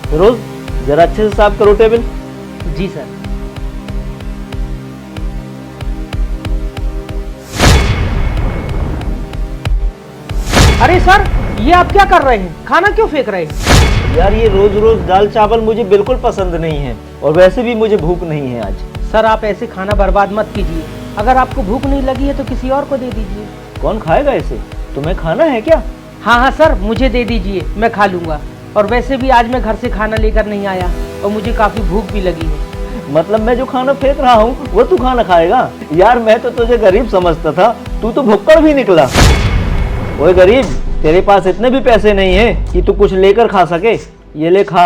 फिरोज, जरा अच्छे से साफ करो टेबल। जी सर। अरे सर, ये आप क्या कर रहे हैं? खाना क्यों फेंक रहे हैं? यार ये रोज रोज दाल चावल मुझे बिल्कुल पसंद नहीं है, और वैसे भी मुझे भूख नहीं है आज। सर आप ऐसे खाना बर्बाद मत कीजिए। अगर आपको भूख नहीं लगी है तो किसी और को दे दीजिए। कौन खाएगा इसे? तुम्हें खाना है क्या? हाँ हाँ सर, मुझे दे दीजिए, मैं खा लूंगा। और वैसे भी आज मैं घर से खाना लेकर नहीं आया और मुझे काफी भूख भी लगी है। मतलब मैं जो खाना फेंक रहा हूँ वो तू खाना खाएगा? यार मैं तो तुझे गरीब समझता था, तू तो भुक्कड़ भी निकला। ओए गरीब, तेरे पास इतने भी पैसे नहीं है कि तू कुछ लेकर खा सके। ये ले खा।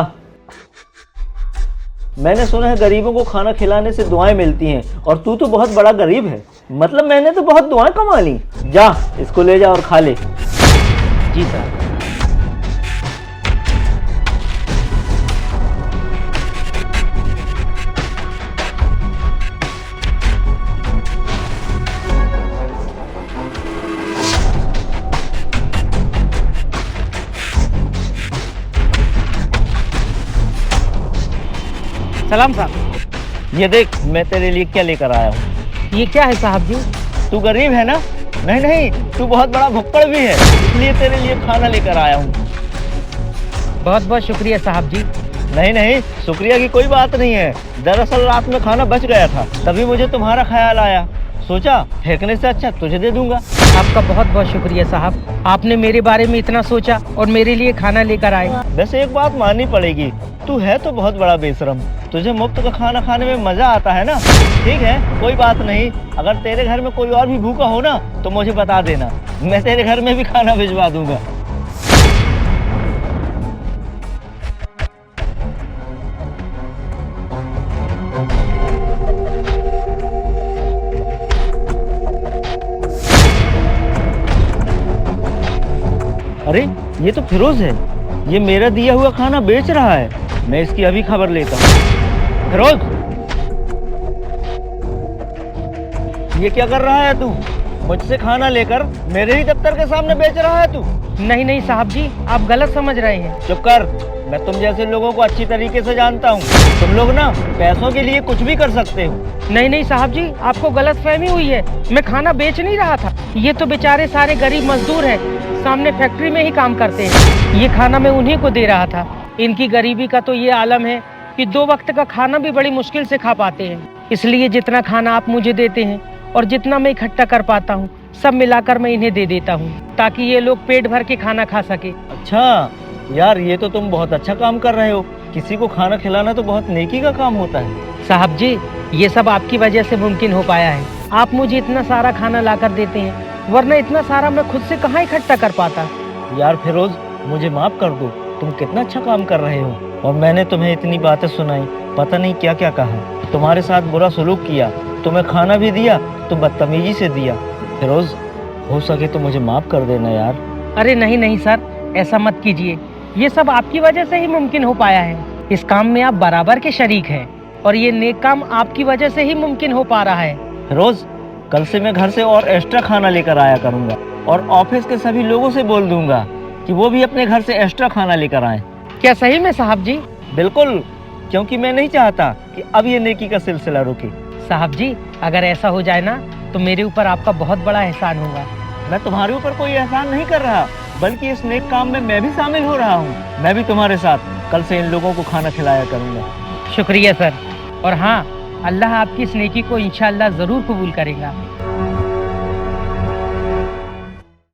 मैंने सुना है गरीबों को खाना खिलाने से दुआएं मिलती हैं, और तू तो बहुत बड़ा गरीब है। मतलब मैंने तो बहुत दुआएं कमा ली। जा इसको ले जा और खा ले। जी सर। सलाम साहब। ये देख मैं तेरे लिए क्या लेकर आया हूँ। ये क्या है साहब जी? तू गरीब है ना? नहीं नहीं, तू बहुत बड़ा भुक्कड़ भी है, इसलिए तेरे लिए खाना लेकर आया हूँ। बहुत बहुत शुक्रिया साहब जी। नहीं नहीं, शुक्रिया की कोई बात नहीं है। दरअसल रात में खाना बच गया था, तभी मुझे तुम्हारा ख्याल आया। सोचा फेंकने से अच्छा तुझे दे दूंगा। आपका बहुत बहुत शुक्रिया साहब, आपने मेरे बारे में इतना सोचा और मेरे लिए खाना लेकर आए। वैसे एक बात माननी पड़ेगी, तू है तो बहुत बड़ा बेशरम। तुझे मुफ्त का खाना खाने में मजा आता है ना? ठीक है, कोई बात नहीं। अगर तेरे घर में कोई और भी भूखा हो ना तो मुझे बता देना, मैं तेरे घर में भी खाना भिजवा दूंगा। अरे ये तो फिरोज है, ये मेरा दिया हुआ खाना बेच रहा है। मैं इसकी अभी खबर लेता हूँ। फिरोज, ये क्या कर रहा है तू? मुझसे खाना लेकर मेरे ही दफ्तर के सामने बेच रहा है तू? नहीं नहीं साहब जी, आप गलत समझ रहे हैं। चुप कर, मैं तुम जैसे लोगों को अच्छी तरीके से जानता हूँ। तुम लोग ना पैसों के लिए कुछ भी कर सकते हो। नहीं नहीं साहब जी, आपको गलतफहमी हुई है। मैं खाना बेच नहीं रहा था। ये तो बेचारे सारे गरीब मजदूर हैं, सामने फैक्ट्री में ही काम करते हैं। ये खाना मैं उन्हीं को दे रहा था। इनकी गरीबी का तो ये आलम है कि 2 वक्त का खाना भी बड़ी मुश्किल से खा पाते हैं। इसलिए जितना खाना आप मुझे देते हैं और जितना मैं इकट्ठा कर पाता हूँ, सब मिलाकर मैं इन्हें दे देता हूँ, ताकि ये लोग पेट भर के खाना खा सके। अच्छा यार, ये तो तुम बहुत अच्छा काम कर रहे हो। किसी को खाना खिलाना तो बहुत नेकी का काम होता है। साहब जी, ये सब आपकी वजह से मुमकिन हो पाया है। आप मुझे इतना सारा खाना लाकर देते हैं, वरना इतना सारा मैं खुद से कहाँ इकट्ठा कर पाता। यार फिरोज, मुझे माफ कर दो। तुम कितना अच्छा काम कर रहे हो, और मैंने तुम्हें इतनी बातें सुनाई, पता नहीं क्या क्या कहा, तुम्हारे साथ बुरा सलूक किया, तुम्हें खाना भी दिया तो बदतमीजी से दिया। फिरोज, हो सके तो मुझे माफ कर देना यार। अरे नहीं नहीं सर, ऐसा मत कीजिए। ये सब आपकी वजह से ही मुमकिन हो पाया है। इस काम में आप बराबर के शरीक हैं, और ये नेक काम आपकी वजह से ही मुमकिन हो पा रहा है। फिरोज, कल से मैं घर से और एक्स्ट्रा खाना लेकर आया करूंगा, और ऑफिस के सभी लोगों से बोल दूंगा कि वो भी अपने घर से एक्स्ट्रा खाना लेकर आए। क्या सही में साहब जी? बिल्कुल, क्योंकि मैं नहीं चाहता कि अब ये नेकी का सिलसिला रुके। साहब जी, अगर ऐसा हो जाए ना तो मेरे ऊपर आपका बहुत बड़ा एहसान होगा। मैं तुम्हारे ऊपर कोई एहसान नहीं कर रहा, बल्कि इस नेक काम में मैं भी शामिल हो रहा हूँ। मैं भी तुम्हारे साथ कल से इन लोगों को खाना खिलाया करूँगा। शुक्रिया सर। और हाँ, अल्लाह आपकी इस नेकी को इंशाअल्लाह ज़रूर कबूल करेगा।